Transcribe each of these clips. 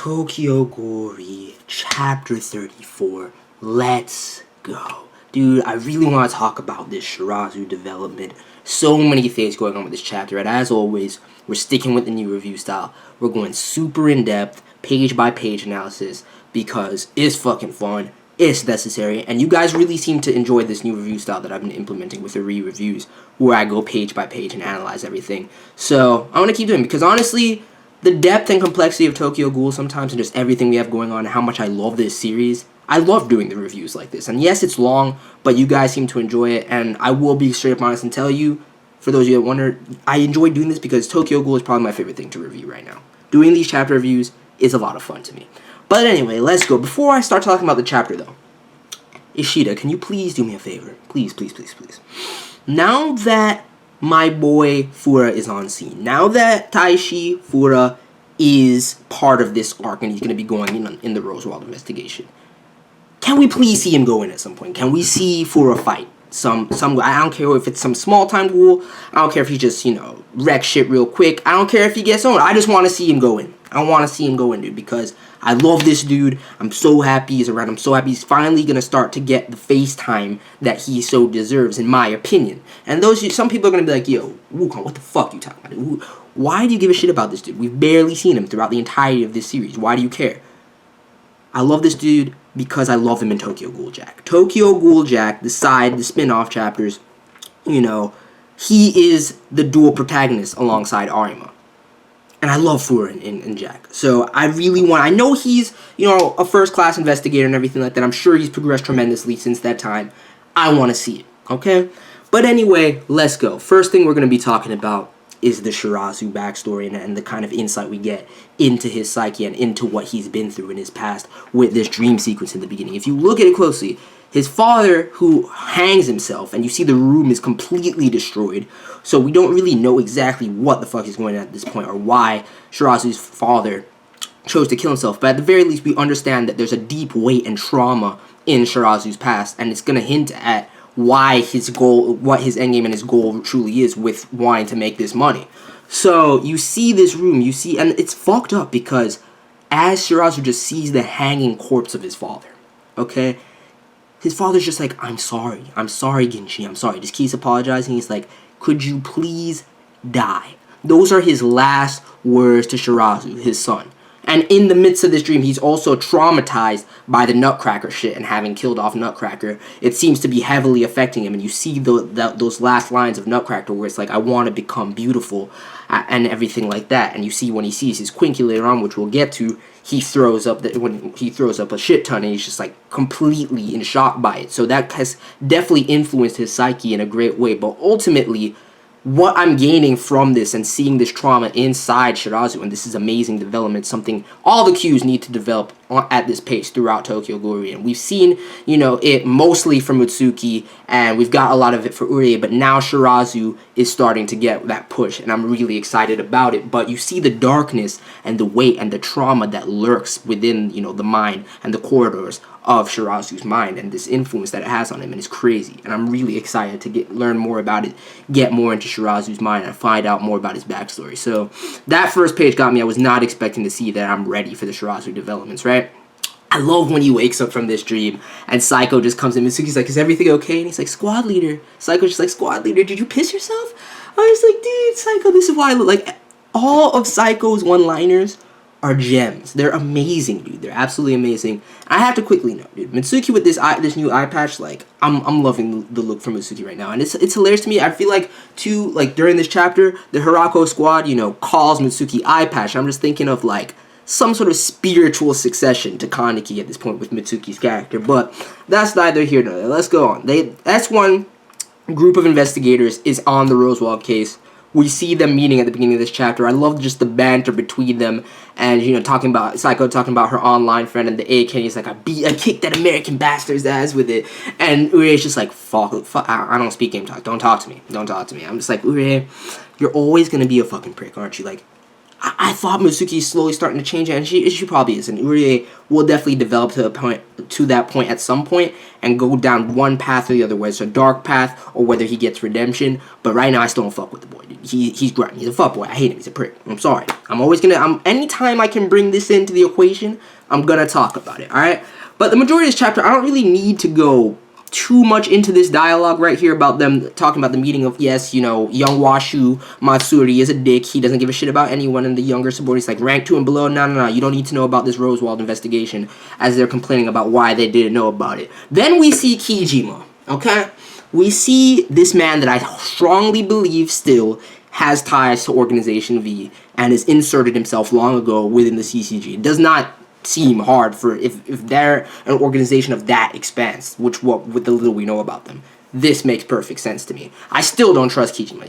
Tokyo KOORI, Chapter 34. Let's go. Dude, I really want to talk about this Shirazu development. So many things going on with this chapter, and as always, we're sticking with the new review style. We're going super in-depth, page-by-page analysis, because it's fucking fun, it's necessary, and you guys really seem to enjoy this new review style that I've been implementing with the re-reviews, where I go page-by-page and analyze everything. So, I want to keep doing it, because honestly, the depth and complexity of Tokyo Ghoul sometimes, and just everything we have going on, and how much I love this series, I love doing the reviews like this. And yes, it's long, but you guys seem to enjoy it, and I will be straight up honest and tell you, for those of you that wonder, I enjoy doing this because Tokyo Ghoul is probably my favorite thing to review right now. Doing these chapter reviews is a lot of fun to me. But anyway, let's go. Before I start talking about the chapter, though, Ishida, can you please do me a favor? Please, please, please, please. Now that my boy FURA is on scene, now that Taishi FURA is part of this arc and he's going to be going in the Rosewald investigation, can we please see him go in at some point? Can we see FURA fight? Some I don't care if it's some small time Ghoul. I don't care if he just, wreck shit real quick. I don't care if he gets owned. I just want to see him go in. I want to see him go in, dude, because I love this dude. I'm so happy he's around. I'm so happy he's finally going to start to get the face time that he so deserves, in my opinion. And some people are going to be like, yo, Wukong, what the fuck you talking about, dude? Why do you give a shit about this dude? We've barely seen him throughout the entirety of this series. Why do you care? I love this dude because I love him in Tokyo Ghoul Jack. Tokyo Ghoul Jack, the spin-off chapters, he is the dual protagonist alongside Arima. And I love FURA in Jack. So I know he's, a first-class investigator and everything like that. I'm sure he's progressed tremendously since that time. I want to see it, okay? But anyway, let's go. First thing we're going to be talking about is the Shirazu backstory and the kind of insight we get into his psyche and into what he's been through in his past with this dream sequence in the beginning. If you look at it closely, his father, who hangs himself, and you see the room is completely destroyed, so we don't really know exactly what the fuck is going on at this point or why Shirazu's father chose to kill himself, but at the very least we understand that there's a deep weight and trauma in Shirazu's past, and it's going to hint at why his goal, what his endgame and his goal truly is with wanting to make this money. So you see this room, and it's fucked up because as Shirazu just sees the hanging corpse of his father, okay, his father's just like, I'm sorry Ginshi, I'm sorry, just keeps apologizing. He's like, could you please die? Those are his last words to Shirazu, his son. And in the midst of this dream, he's also traumatized by the Nutcracker shit and having killed off Nutcracker. It seems to be heavily affecting him. And you see those last lines of Nutcracker where it's like, I want to become beautiful and everything like that. And you see when he sees his Quinky later on, which we'll get to, he throws up a shit ton and he's just like completely in shock by it. So that has definitely influenced his psyche in a great way. But ultimately, what I'm gaining from this and seeing this trauma inside Shirazu, and this is amazing development, something all the Qs need to develop at this pace throughout Tokyo KOORI. And we've seen, it mostly from Utsuki, and we've got a lot of it for Uri, but now Shirazu is starting to get that push, and I'm really excited about it. But you see the darkness and the weight and the trauma that lurks within, the mind and the corridors of Shirazu's mind, and this influence that it has on him, and it's crazy. And I'm really excited to learn more about it, get more into Shirazu's mind, and find out more about his backstory. So that first page got me. I was not expecting to see that I'm ready for the Shirazu developments, right? I love when he wakes up from this dream and Psycho just comes in. Mitsuki's like, is everything okay? And he's like, squad leader. Psycho's just like, squad leader, did you piss yourself? I was like, dude, Psycho, this is why I look like all of Psycho's one-liners are gems. They're amazing, dude. They're absolutely amazing. I have to quickly note, dude, Mitsuki with this new eye patch, like, I'm loving the look from Mitsuki right now. And it's hilarious to me. I feel like, during this chapter, the Hirako squad, calls Mitsuki eye patch. I'm just thinking of, like, some sort of spiritual succession to Kaneki at this point with Mitsuki's character. But that's neither here nor there. Let's go on. S1 group of investigators is on the Rosewald case. We see them meeting at the beginning of this chapter. I love just the banter between them and, talking about Psycho talking about her online friend and the AK. He's like, I kicked that American bastard's ass with it. And Urie's just like, fuck, I don't speak game talk. Don't talk to me. I'm just like, Urie, you're always going to be a fucking prick, aren't you? Like, I thought Mitsuki's slowly starting to change, and she probably isn't. Urie will definitely develop to that point at some point and go down one path or the other, whether it's a dark path or whether he gets redemption. But right now, I still don't fuck with the boy, dude. He's grimy. He's a fuck boy. I hate him. He's a prick. I'm sorry. Anytime I can bring this into the equation, I'm gonna talk about it. All right. But the majority of this chapter, I don't really need to go too much into this dialogue right here about them talking about the meeting of, yes, you know, young Washuuu Matsuri is a dick. He doesn't give a shit about anyone in the younger subordinates, like rank 2 and below. No, you don't need to know about this Rosewald investigation, as they're complaining about why they didn't know about it. Then we see KAJIMA, okay? We see this man that I strongly believe still has ties to Organization V and has inserted himself long ago within the CCG. It does not seem hard for if they're an organization of that expanse, with the little we know about them. This makes perfect sense to me. I still don't trust KAJIMA.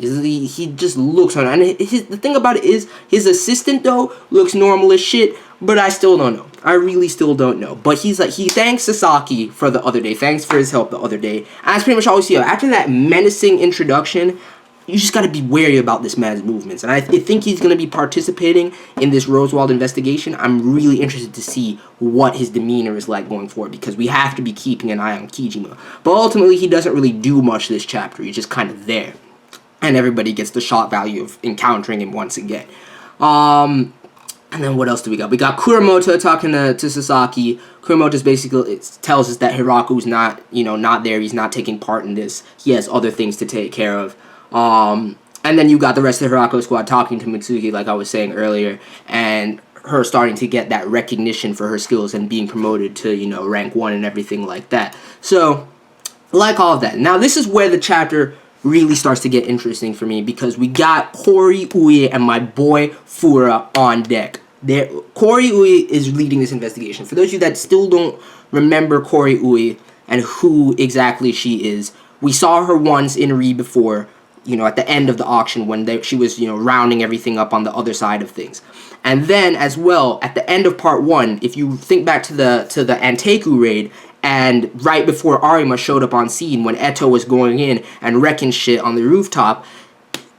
He just looks on, and the thing about it is his assistant though looks normal as shit, but I still don't know. I really still don't know. But he thanks Sasaki for the other day. Thanks for his help the other day. And that's pretty much all we see. After that menacing introduction, you just got to be wary about this man's movements. And I think he's going to be participating in this Rosewald investigation. I'm really interested to see what his demeanor is like going forward, because we have to be keeping an eye on KAJIMA. But ultimately, he doesn't really do much this chapter. He's just kind of there. And everybody gets the shock value of encountering him once again. And then what else do we got? We got Kuramoto talking to Sasaki. Kuramoto's basically tells us that Hiraku's not there. He's not taking part in this. He has other things to take care of. And then you got the rest of the Hirako squad talking to Mitsuki, like I was saying earlier, and her starting to get that recognition for her skills and being promoted to, you know, rank 1 and everything like that. So, like all of that. Now, this is where the chapter really starts to get interesting for me, because we got Hori Chie and my boy FURA on deck. Hori Chie is leading this investigation. For those of you that still don't remember Hori Chie and who exactly she is, we saw her once in Re before, you know, at the end of the auction when she was, you know, rounding everything up on the other side of things. And then as well, at the end of part 1, if you think back to the Anteku raid, and right before Arima showed up on scene when Eto was going in and wrecking shit on the rooftop,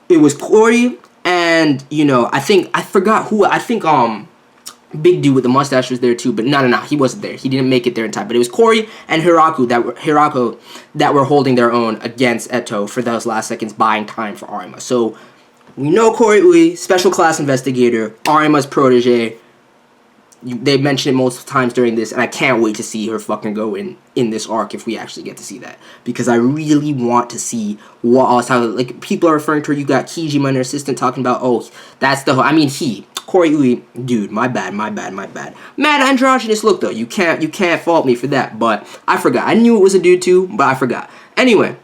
it was KOORI and, you know, I think Big dude with the mustache was there too, but no, he wasn't there. He didn't make it there in time. But it was KOORI and Hirako that were holding their own against Eto for those last seconds, buying time for Arima. So we know Hori Chie, special class investigator, Arima's protege. They mentioned it multiple times during this, and I can't wait to see her fucking go in this arc if we actually get to see that, because I really want to see what else. How, like, people are referring to her. You got KAJIMA and her assistant talking about, oh, that's the Hori Chie, dude, my bad. Mad androgynous look though. You can't fault me for that. But I forgot. I knew it was a dude too, but I forgot. Anyway,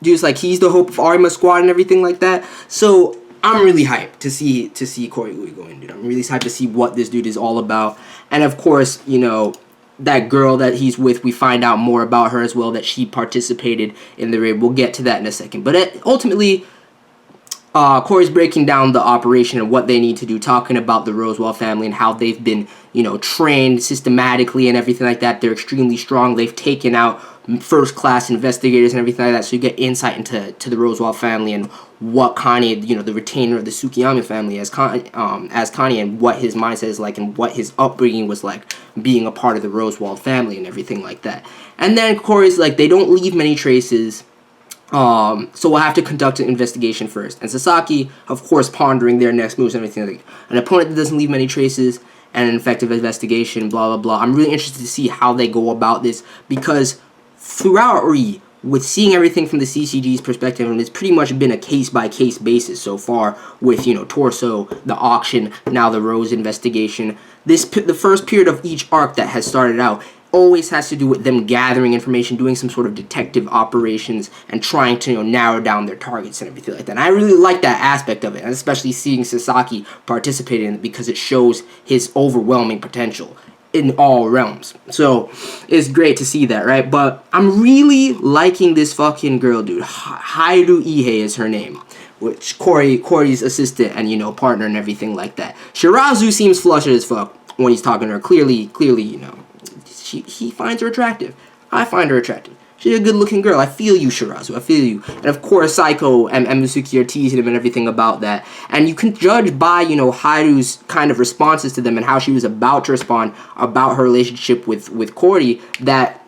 dude's like, he's the hope of Arima squad and everything like that. So I'm really hyped to see Hori Chie go in, dude. I'm really hyped to see what this dude is all about. And of course, you know, that girl that he's with, we find out more about her as well, that she participated in the raid. We'll get to that in a second. But ultimately, Corey's breaking down the operation and what they need to do, talking about the Rosewald family and how they've been, you know, trained systematically and everything like that. They're extremely strong. They've taken out first-class investigators and everything like that, so you get insight into the Rosewald family and what Kanae, you know, the retainer of the Tsukiyama family, as Kanae, and what his mindset is like and what his upbringing was like being a part of the Rosewald family and everything like that. And then Corey's like, they don't leave many traces, so we'll have to conduct an investigation first. And Sasaki, of course, pondering their next moves and everything like an opponent that doesn't leave many traces and an effective investigation, blah, blah, blah. I'm really interested to see how they go about this, because throughout Re, with seeing everything from the CCG's perspective, and it's pretty much been a case-by-case basis so far with, you know, Torso, the auction, now the Rose investigation. The first period of each arc that has started out always has to do with them gathering information, doing some sort of detective operations, and trying to, you know, narrow down their targets and everything like that. And I really like that aspect of it, and especially seeing Sasaki participate in it, because it shows his overwhelming potential in all realms. So it's great to see that, right? But I'm really liking this fucking girl, dude. Hairu Ihe is her name, which Corey's assistant and, you know, partner and everything like that. Shirazu seems flustered as fuck when he's talking to her. Clearly, you know, he finds her attractive. I find her attractive. She's a good-looking girl. I feel you, Shirazu. I feel you. And of course, Saiko and Mitsuki are teasing him and everything about that. And you can judge by, you know, Haru's kind of responses to them and how she was about to respond about her relationship with KOORI, that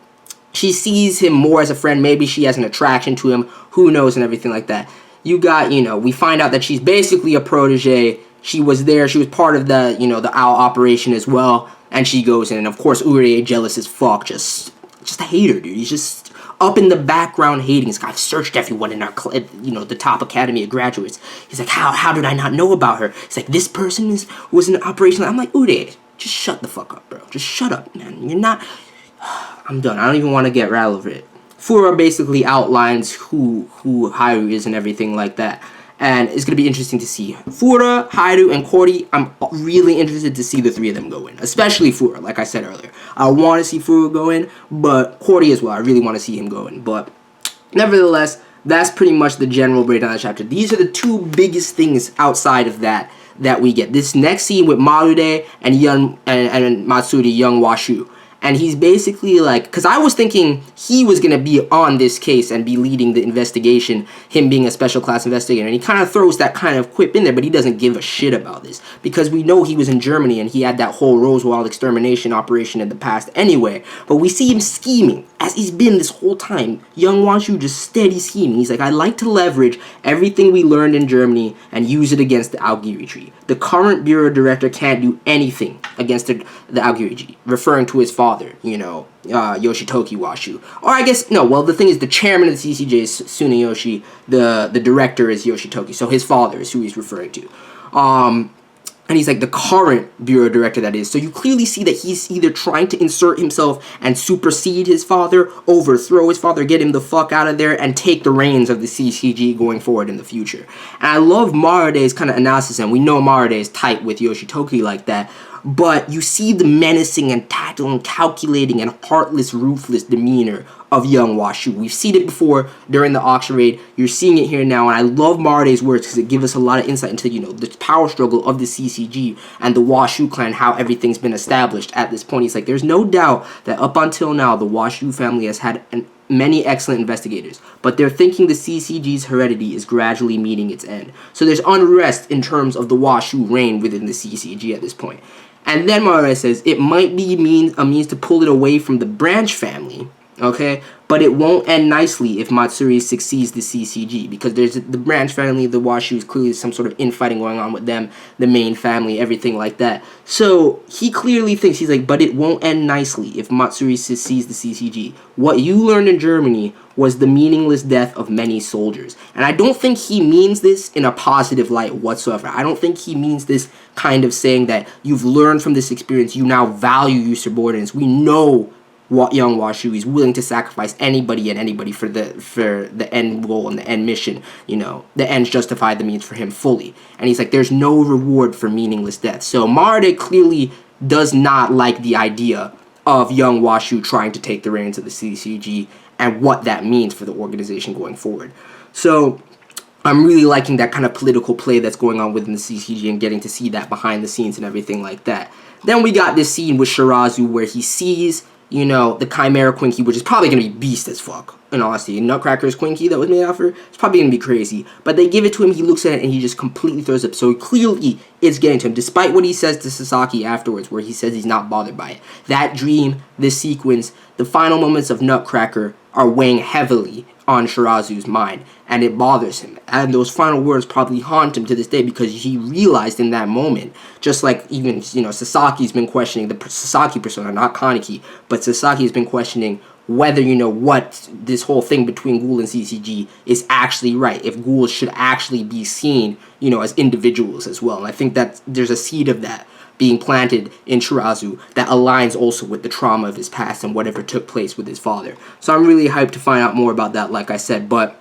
she sees him more as a friend. Maybe she has an attraction to him. Who knows, and everything like that. You got, you know, we find out that she's basically a protege. She was there. She was part of the, you know, the OWL operation as well. And she goes in. And of course, Uri, jealous as fuck. Just a hater, dude. He's just up in the background hating. He's like, I've searched everyone in our, you know, the top academy of graduates. He's like, how did I not know about her? He's like, this person was in an operation. I'm like, Uri, just shut the fuck up, bro. Just shut up, man. You're not... I'm done. I don't even want to get rattled over it. FURA basically outlines who Haru is and everything like that. And it's going to be interesting to see FURA, Haru, and KOORI. I'm really interested to see the three of them go in. Especially FURA, like I said earlier. I want to see FURA go in, but KOORI as well. I really want to see him go in. But nevertheless, that's pretty much the general breakdown of the chapter. These are the two biggest things outside of that we get. This next scene with Marude and Matsuri, young Washuuu. And he's basically like, because I was thinking he was going to be on this case and be leading the investigation, him being a special class investigator. And he kind of throws that kind of quip in there, but he doesn't give a shit about this. Because we know he was in Germany and he had that whole Roswell extermination operation in the past anyway. But we see him scheming, as he's been this whole time. Young Washuuu just steady scheming. He's like, I'd like to leverage everything we learned in Germany and use it against the Aogiri tree. The current bureau director can't do anything against the Aogiri tree, referring to his father, you know, Yoshitoki Washuuu. Or I guess, no, well, the thing is, the chairman of the CCJ is Tsuneyoshi, the director is Yoshitoki, so his father is who he's referring to. And he's like the current bureau director, that is. So you clearly see that he's either trying to insert himself and supersede his father, overthrow his father, get him the fuck out of there, and take the reins of the CCG going forward in the future. And I love Marude's kind of analysis, and we know Marude is tight with Yoshitoki like that. But you see the menacing and tactile and calculating and heartless, ruthless demeanor of young Washuuu. We've seen it before during the auction raid. You're seeing it here now, and I love Marude's words because it gives us a lot of insight into, you know, the power struggle of the CCG and the Washuuu clan, how everything's been established at this point. He's like, there's no doubt that up until now, the Washuuu family has had many excellent investigators, but they're thinking the CCG's heredity is gradually meeting its end. So there's unrest in terms of the Washuuu reign within the CCG at this point. And then Marude says, it might be a means to pull it away from the branch family, okay? But it won't end nicely if Matsuri succeeds the CCG, because there's the branch family, the Washuus, clearly some sort of infighting going on with them, the main family, everything like that. So he clearly thinks, he's like, but it won't end nicely if Matsuri succeeds the CCG. What you learned in Germany was the meaningless death of many soldiers. And I don't think he means this in a positive light whatsoever. I don't think he means this kind of saying that you've learned from this experience, you now value your subordinates. We know what young Washuuu is willing to sacrifice anybody and anybody for the end goal and the end mission. You know, the ends justify the means for him fully. And he's like, there's no reward for meaningless death. So Marude clearly does not like the idea of young Washuuu trying to take the reins of the CCG and what that means for the organization going forward. So I'm really liking that kind of political play that's going on within the CCG and getting to see that behind the scenes and everything like that. Then we got this scene with Shirazu where he sees, you know, the Chimera Queen Key, which is probably going to be beast as fuck, in honesty. Nutcracker's Queen Key that was made out for, it's probably going to be crazy. But they give it to him, he looks at it, and he just completely throws up. So clearly, it's getting to him, despite what he says to Sasaki afterwards, where he says he's not bothered by it. That dream, this sequence, the final moments of Nutcracker are weighing heavily on Shirazu's mind, and it bothers him. And those final words probably haunt him to this day, because he realized in that moment, just like even, you know, Sasaki's been questioning the Sasaki persona, not Kaneki, but Sasaki's been questioning whether, you know, what this whole thing between Ghoul and CCG is actually right, if ghouls should actually be seen, you know, as individuals as well. And I think that there's a seed of that being planted in Shirazu that aligns also with the trauma of his past and whatever took place with his father. So I'm really hyped to find out more about that, like I said. But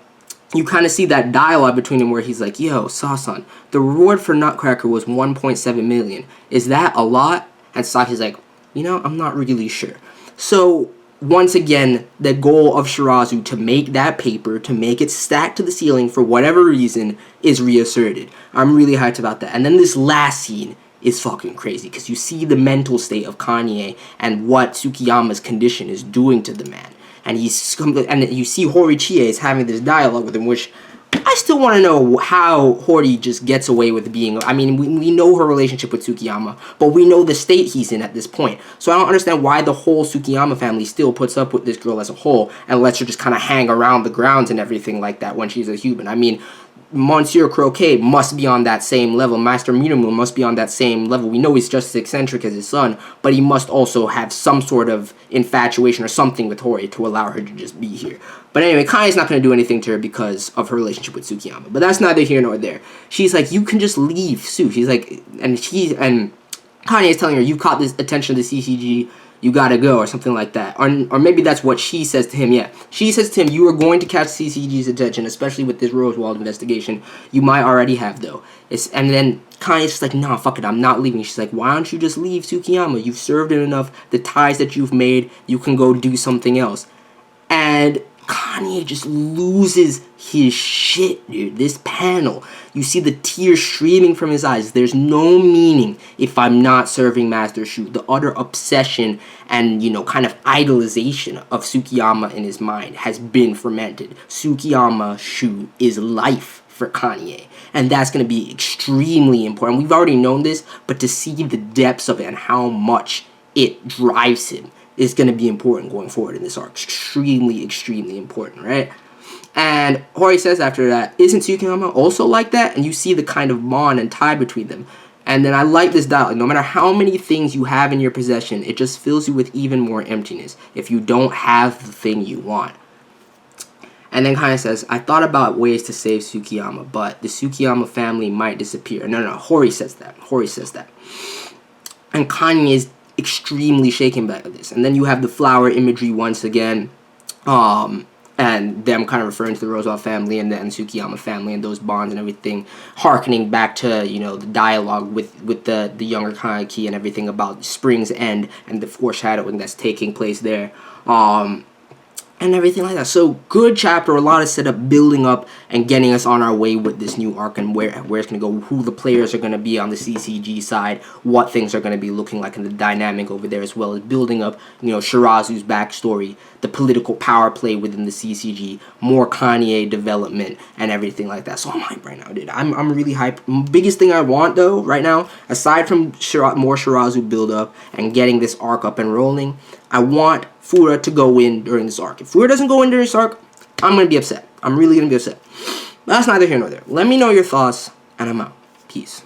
you kind of see that dialogue between him where he's like, yo, Sasan, the reward for Nutcracker was 1.7 million. Is that a lot? And Saki's like, you know, I'm not really sure. So once again, the goal of Shirazu to make that paper, to make it stack to the ceiling for whatever reason, is reasserted. I'm really hyped about that. And then this last scene is fucking crazy, because you see the mental state of Kanae and what Tsukiyama's condition is doing to the man. and you see Hori Chie is having this dialogue with him, which I still want to know how Hori just gets away with being... I mean, we know her relationship with Tsukiyama, but we know the state he's in at this point. So I don't understand why the whole Tsukiyama family still puts up with this girl as a whole and lets her just kind of hang around the grounds and everything like that when she's a human. I mean, Monsieur Croquet must be on that same level. Master Mirumo must be on that same level. We know he's just as eccentric as his son, but he must also have some sort of infatuation or something with Hori to allow her to just be here. But anyway, Kane's not going to do anything to her because of her relationship with Tsukiyama. But that's neither here nor there. She's like, you can just leave, Sue. She's like, and Kane is telling her, you caught this attention of the CCG, you gotta go, or something like that. Or maybe that's what she says to him, yeah. She says to him, you are going to catch CCG's attention, especially with this Rosewald investigation. You might already have, though. And then Kane's just like, nah, fuck it, I'm not leaving. She's like, why don't you just leave Tsukiyama? You've served him enough. The ties that you've made, you can go do something else. And Kane just loses his shit, dude. This panel, you see the tears streaming from his eyes. There's no meaning if I'm not serving Master Shuu. The utter obsession and, you know, kind of idolization of Tsukiyama in his mind has been fermented. Tsukiyama Shuu is life for Kanye, and that's going to be extremely important. We've already known this, but to see the depths of it and how much it drives him is going to be important going forward in this arc. Extremely, extremely important, right? And Hori says after that, isn't Tsukiyama also like that? And you see the kind of bond and tie between them. And then I like this dialogue. No matter how many things you have in your possession, it just fills you with even more emptiness if you don't have the thing you want. And then Kanye says, I thought about ways to save Tsukiyama, but the Tsukiyama family might disappear. No, Hori says that. Hori says that. And Kanye is extremely shaken by this. And then you have the flower imagery once again, and them kind of referring to the Rosewell family and then Tsukiyama family and those bonds and everything, harkening back to, you know, the dialogue with the younger Kaneki and everything about Spring's End and the foreshadowing that's taking place there. And everything like that. So, good chapter, a lot of setup, building up, and getting us on our way with this new arc and where it's going to go, who the players are going to be on the CCG side, what things are going to be looking like in the dynamic over there, as well as building up, you know, Shirazu's backstory, the political power play within the CCG, more Kanye development, and everything like that. So, I'm hyped right now, dude. I'm really hyped. Biggest thing I want, though, right now, aside from more Shirazu build-up and getting this arc up and rolling, I want FURA to go in during this arc. If FURA doesn't go in during this arc, I'm going to be upset. I'm really going to be upset. But that's neither here nor there. Let me know your thoughts, and I'm out. Peace.